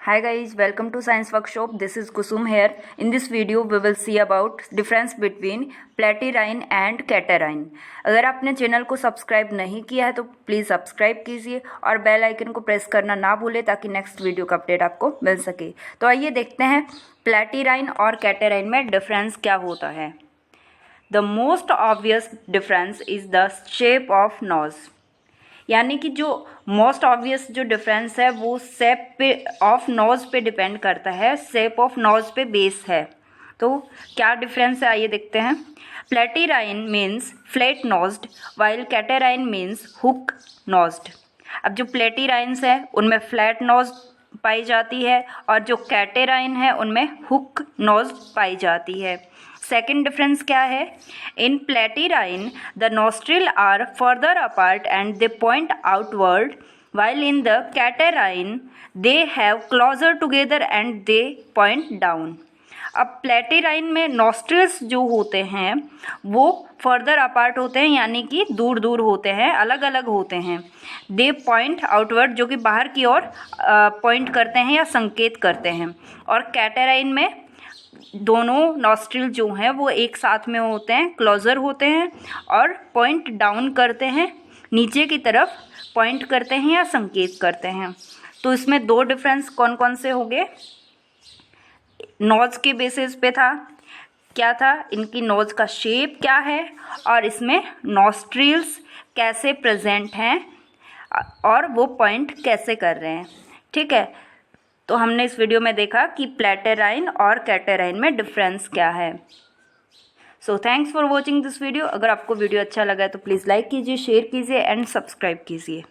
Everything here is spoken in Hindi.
Hi guys, welcome to Science Workshop. This is Kusum here. In this video we will see about difference between platyrrhine and catarrhine. अगर आपने चैनल को सब्सक्राइब नहीं किया है तो प्लीज़ सब्सक्राइब कीजिए और बेल आइकन को प्रेस करना ना भूलें ताकि नेक्स्ट वीडियो का अपडेट आपको मिल सके। तो आइए देखते हैं प्लैटीराइन और कैटाराइन में डिफरेंस क्या होता है। The most obvious difference is the shape of knows, यानी कि जो मोस्ट ऑब्वियस जो डिफरेंस है वो शेप पे ऑफ नोज पे डिपेंड करता है, शेप ऑफ नोज पे बेस है। तो क्या डिफरेंस है आइए देखते हैं। Platyrrhine means flat nosed while catarrhine means hook nosed. अब जो प्लैटीराइन्स है उनमें फ्लैट नोज पाई जाती है और जो कैटाराइन है उनमें हुक नोज पाई जाती है। सेकेंड डिफरेंस क्या है? In platyrrhine the nostril are further apart and they point outward, while in the catarrhine they have closer together and they point down. अब प्लैटीराइन में नोस्ट्रिल्स जो होते हैं वो फर्दर अपार्ट होते हैं, यानी कि दूर दूर होते हैं, अलग अलग होते हैं। दे पॉइंट आउटवर्ड, जो कि बाहर की ओर पॉइंट करते हैं या संकेत करते हैं। और कैटाराइन में दोनों नॉस्ट्रिल जो हैं वो एक साथ में होते हैं, क्लोजर होते हैं और पॉइंट डाउन करते हैं, नीचे की तरफ पॉइंट करते हैं या संकेत करते हैं। तो इसमें दो डिफरेंस कौन कौन से होंगे? नोज के बेसिस पे था, क्या था? इनकी नोज का शेप क्या है और इसमें नॉस्ट्रिल्स कैसे प्रेजेंट हैं और वो पॉइंट कैसे कर रहे हैं। ठीक है, तो हमने इस वीडियो में देखा कि प्लैटीराइन और कैटाराइन में डिफरेंस क्या है। So thanks for watching this video. अगर आपको वीडियो अच्छा लगा है तो प्लीज़ लाइक कीजिए, शेयर कीजिए एंड सब्सक्राइब कीजिए।